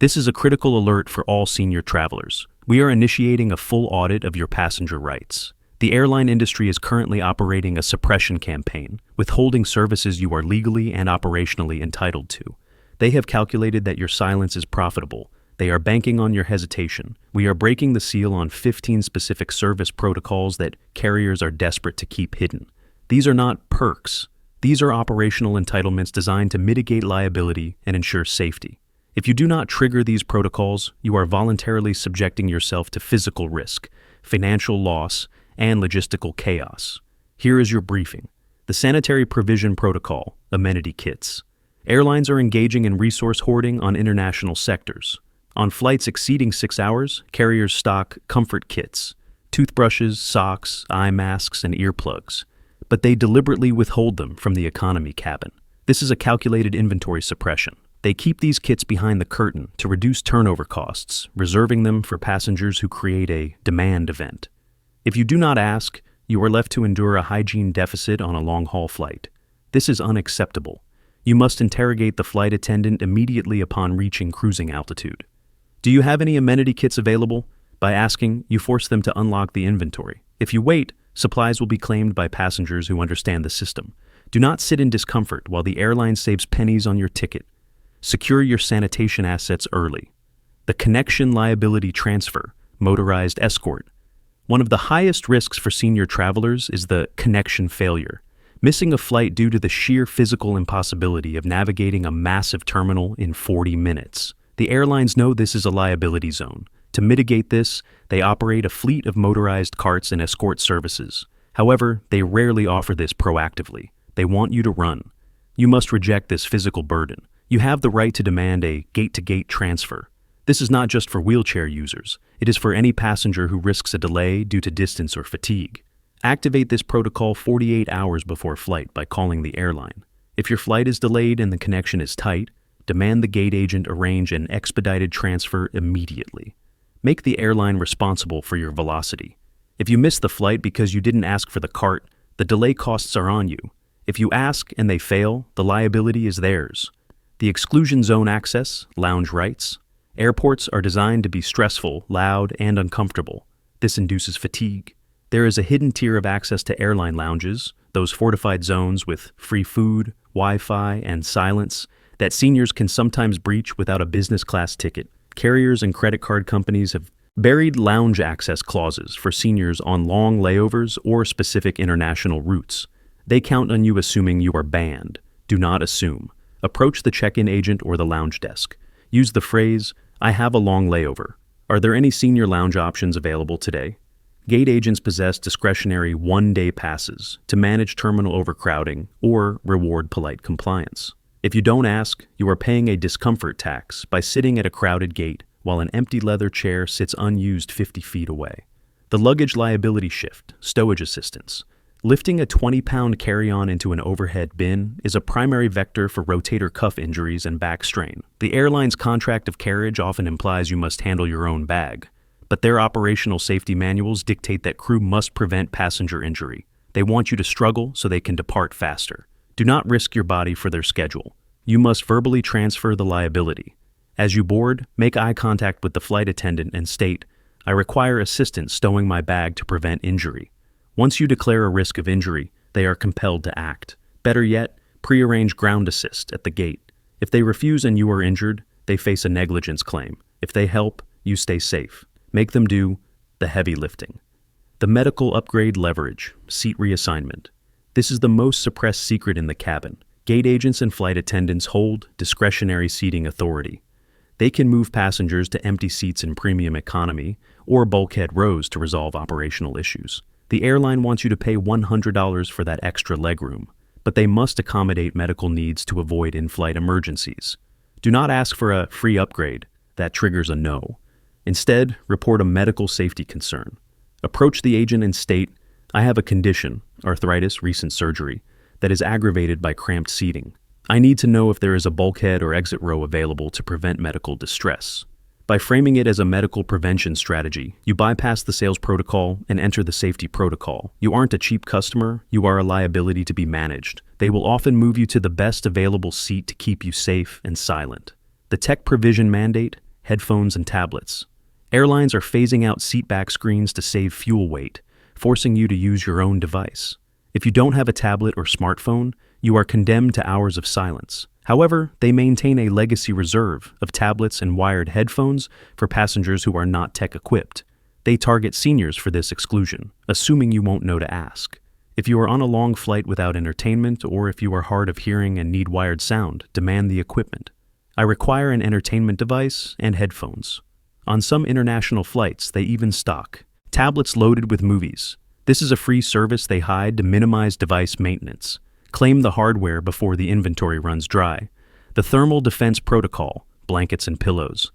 This is a critical alert for all senior travelers. We are initiating a full audit of your passenger rights. The airline industry is currently operating a suppression campaign, withholding services you are legally and operationally entitled to. They have calculated that your silence is profitable. They are banking on your hesitation. We are breaking the seal on 15 specific service protocols that carriers are desperate to keep hidden. These are not perks. These are operational entitlements designed to mitigate liability and ensure safety. If you do not trigger these protocols, you are voluntarily subjecting yourself to physical risk, financial loss, and logistical chaos. Here is your briefing. The Sanitary Provision Protocol, amenity kits. Airlines are engaging in resource hoarding on international sectors. On flights exceeding 6 hours, carriers stock comfort kits, toothbrushes, socks, eye masks, and earplugs, but they deliberately withhold them from the economy cabin. This is a calculated inventory suppression. They keep these kits behind the curtain to reduce turnover costs, reserving them for passengers who create a demand event. If you do not ask, you are left to endure a hygiene deficit on a long-haul flight. This is unacceptable. You must interrogate the flight attendant immediately upon reaching cruising altitude. Do you have any amenity kits available? By asking, you force them to unlock the inventory. If you wait, supplies will be claimed by passengers who understand the system. Do not sit in discomfort while the airline saves pennies on your ticket. Secure your sanitation assets early. The connection liability transfer, motorized escort. One of the highest risks for senior travelers is the connection failure, missing a flight due to the sheer physical impossibility of navigating a massive terminal in 40 minutes. The airlines know this is a liability zone. To mitigate this, they operate a fleet of motorized carts and escort services. However, they rarely offer this proactively. They want you to run. You must reject this physical burden. You have the right to demand a gate-to-gate transfer. This is not just for wheelchair users. It is for any passenger who risks a delay due to distance or fatigue. Activate this protocol 48 hours before flight by calling the airline. If your flight is delayed and the connection is tight, demand the gate agent arrange an expedited transfer immediately. Make the airline responsible for your velocity. If you miss the flight because you didn't ask for the cart, the delay costs are on you. If you ask and they fail, the liability is theirs. The exclusion zone access, lounge rights. Airports are designed to be stressful, loud, and uncomfortable. This induces fatigue. There is a hidden tier of access to airline lounges, those fortified zones with free food, Wi-Fi, and silence, that seniors can sometimes breach without a business class ticket. Carriers and credit card companies have buried lounge access clauses for seniors on long layovers or specific international routes. They count on you assuming you are banned. Do not assume. Approach the check-in agent or the lounge desk. Use the phrase, "I have a long layover. Are there any senior lounge options available today?" Gate agents possess discretionary one-day passes to manage terminal overcrowding or reward polite compliance. If you don't ask, you are paying a discomfort tax by sitting at a crowded gate while an empty leather chair sits unused 50 feet away. The Luggage Liability Shift, stowage assistance. Lifting a 20-pound carry-on into an overhead bin is a primary vector for rotator cuff injuries and back strain. The airline's contract of carriage often implies you must handle your own bag, but their operational safety manuals dictate that crew must prevent passenger injury. They want you to struggle so they can depart faster. Do not risk your body for their schedule. You must verbally transfer the liability. As you board, make eye contact with the flight attendant and state, "I require assistance stowing my bag to prevent injury." Once you declare a risk of injury, they are compelled to act. Better yet, prearrange ground assist at the gate. If they refuse and you are injured, they face a negligence claim. If they help, you stay safe. Make them do the heavy lifting. The medical upgrade leverage, seat reassignment. This is the most suppressed secret in the cabin. Gate agents and flight attendants hold discretionary seating authority. They can move passengers to empty seats in premium economy or bulkhead rows to resolve operational issues. The airline wants you to pay $100 for that extra legroom, but they must accommodate medical needs to avoid in-flight emergencies. Do not ask for a free upgrade. That triggers a no. Instead, report a medical safety concern. Approach the agent and state, "I have a condition, arthritis, recent surgery, that is aggravated by cramped seating. I need to know if there is a bulkhead or exit row available to prevent medical distress." By framing it as a medical prevention strategy, you bypass the sales protocol and enter the safety protocol. You aren't a cheap customer, you are a liability to be managed. They will often move you to the best available seat to keep you safe and silent. The tech provision mandate, headphones, and tablets. Airlines are phasing out seatback screens to save fuel weight, forcing you to use your own device. If you don't have a tablet or smartphone, you are condemned to hours of silence. However, they maintain a legacy reserve of tablets and wired headphones for passengers who are not tech-equipped. They target seniors for this exclusion, assuming you won't know to ask. If you are on a long flight without entertainment, or if you are hard of hearing and need wired sound, demand the equipment. I require an entertainment device and headphones. On some international flights, they even stock tablets loaded with movies. This is a free service they hide to minimize device maintenance. Claim the hardware before the inventory runs dry. The thermal defense protocol, blankets and pillows.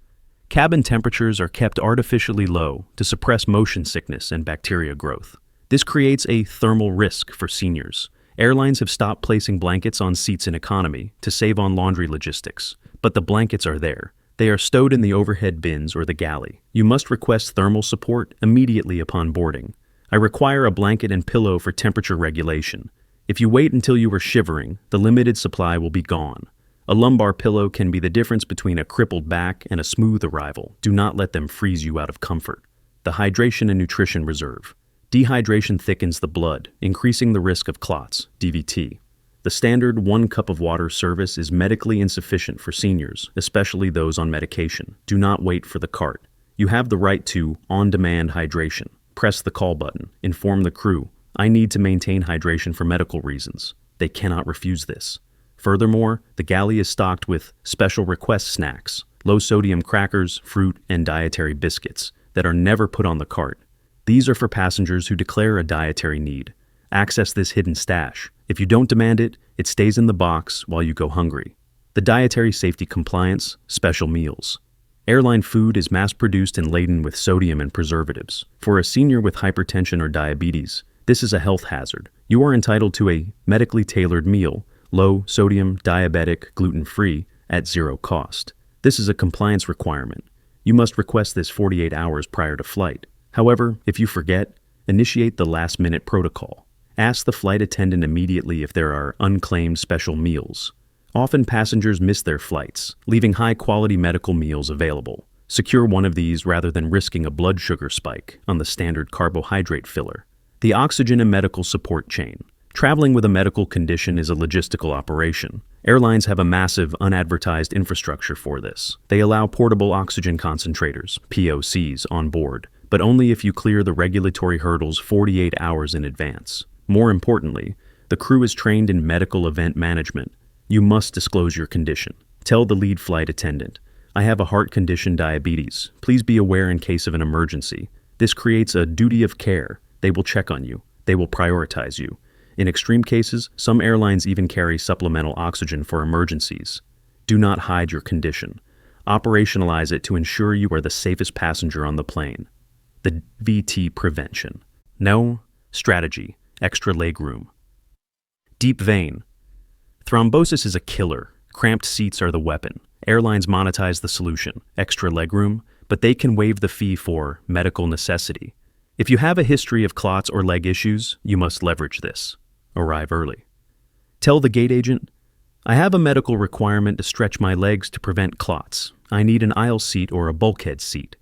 Cabin temperatures are kept artificially low to suppress motion sickness and bacteria growth. This creates a thermal risk for seniors. Airlines have stopped placing blankets on seats in economy to save on laundry logistics, but the blankets are there. They are stowed in the overhead bins or the galley. You must request thermal support immediately upon boarding. I require a blanket and pillow for temperature regulation. If you wait until you are shivering, the limited supply will be gone. A lumbar pillow can be the difference between a crippled back and a smooth arrival. Do not let them freeze you out of comfort. The hydration and nutrition reserve. Dehydration thickens the blood, increasing the risk of clots, DVT. The standard 1 cup of water service is medically insufficient for seniors, especially those on medication. Do not wait for the cart. You have the right to on-demand hydration. Press the call button. Inform the crew. I need to maintain hydration for medical reasons. They cannot refuse this. Furthermore, the galley is stocked with special request snacks, low-sodium crackers, fruit, and dietary biscuits that are never put on the cart. These are for passengers who declare a dietary need. Access this hidden stash. If you don't demand it, it stays in the box while you go hungry. The dietary safety compliance, special meals. Airline food is mass-produced and laden with sodium and preservatives. For a senior with hypertension or diabetes, this is a health hazard. You are entitled to a medically tailored meal, low sodium, diabetic, gluten-free, at zero cost. This is a compliance requirement. You must request this 48 hours prior to flight. However, if you forget, initiate the last-minute protocol. Ask the flight attendant immediately if there are unclaimed special meals. Often passengers miss their flights, leaving high-quality medical meals available. Secure one of these rather than risking a blood sugar spike on the standard carbohydrate filler. The oxygen and medical support chain. Traveling with a medical condition is a logistical operation. Airlines have a massive, unadvertised infrastructure for this. They allow portable oxygen concentrators, POCs, on board, but only if you clear the regulatory hurdles 48 hours in advance. More importantly, the crew is trained in medical event management. You must disclose your condition. Tell the lead flight attendant, I have a heart condition, diabetes. Please be aware in case of an emergency. This creates a duty of care. They will check on you. They will prioritize you. In extreme cases, some airlines even carry supplemental oxygen for emergencies. Do not hide your condition. Operationalize it to ensure you are the safest passenger on the plane. The DVT Prevention. No strategy. Extra legroom. Deep vein. Thrombosis is a killer. Cramped seats are the weapon. Airlines monetize the solution, extra legroom, but they can waive the fee for medical necessity. If you have a history of clots or leg issues, you must leverage this. Arrive early. Tell the gate agent, I have a medical requirement to stretch my legs to prevent clots. I need an aisle seat or a bulkhead seat.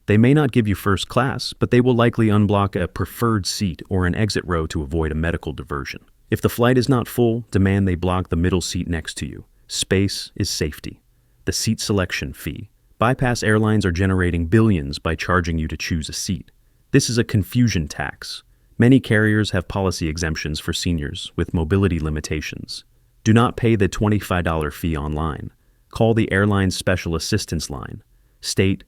They may not give you first class, but they will likely unblock a preferred seat or an exit row to avoid a medical diversion. If the flight is not full, demand they block the middle seat next to you. Space is safety. The seat selection fee. Bypass airlines are generating billions by charging you to choose a seat. This is a confusion tax. Many carriers have policy exemptions for seniors with mobility limitations. Do not pay the $25 fee online. Call the airline's special assistance line. State,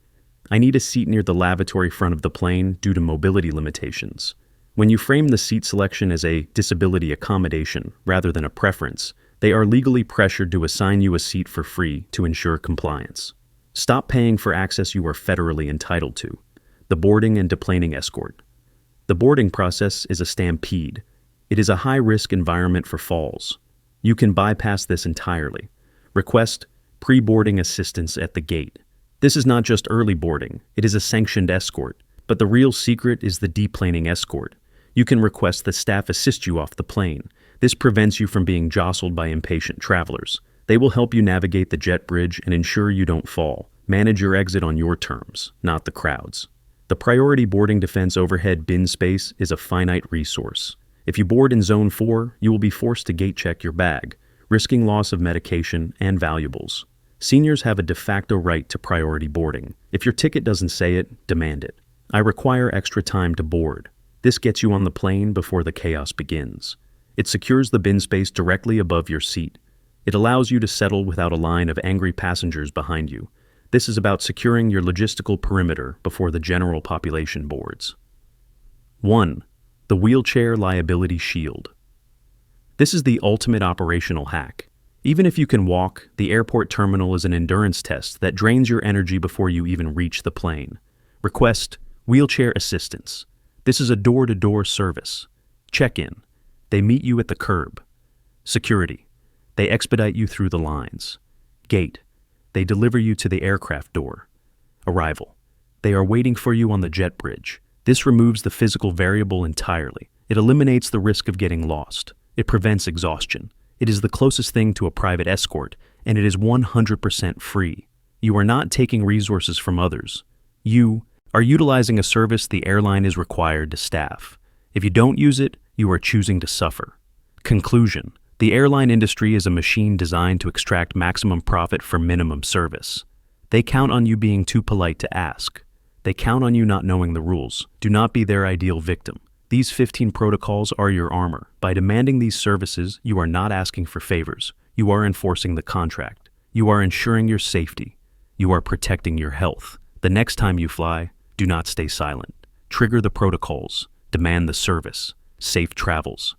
I need a seat near the lavatory front of the plane due to mobility limitations. When you frame the seat selection as a disability accommodation rather than a preference, they are legally pressured to assign you a seat for free to ensure compliance. Stop paying for access you are federally entitled to. The boarding and deplaning escort. The boarding process is a stampede. It is a high-risk environment for falls. You can bypass this entirely. Request pre-boarding assistance at the gate. This is not just early boarding, it is a sanctioned escort, but the real secret is the deplaning escort. You can request that staff assist you off the plane. This prevents you from being jostled by impatient travelers. They will help you navigate the jet bridge and ensure you don't fall. Manage your exit on your terms, not the crowd's. The priority boarding defense overhead bin space is a finite resource. If you board in Zone 4, you will be forced to gate check your bag, risking loss of medication and valuables. Seniors have a de facto right to priority boarding. If your ticket doesn't say it, demand it. I require extra time to board. This gets you on the plane before the chaos begins. It secures the bin space directly above your seat. It allows you to settle without a line of angry passengers behind you. This is about securing your logistical perimeter before the general population boards. 1. The Wheelchair Liability Shield. This is the ultimate operational hack. Even if you can walk, the airport terminal is an endurance test that drains your energy before you even reach the plane. Request wheelchair assistance. This is a door-to-door service. Check-in. They meet you at the curb. Security. They expedite you through the lines. Gate. They deliver you to the aircraft door. Arrival. They are waiting for you on the jet bridge. This removes the physical variable entirely. It eliminates the risk of getting lost. It prevents exhaustion. It is the closest thing to a private escort, and it is 100% free. You are not taking resources from others. You are utilizing a service the airline is required to staff. If you don't use it, you are choosing to suffer. Conclusion. The airline industry is a machine designed to extract maximum profit for minimum service. They count on you being too polite to ask. They count on you not knowing the rules. Do not be their ideal victim. These 15 protocols are your armor. By demanding these services, you are not asking for favors. You are enforcing the contract. You are ensuring your safety. You are protecting your health. The next time you fly, do not stay silent. Trigger the protocols. Demand the service. Safe travels.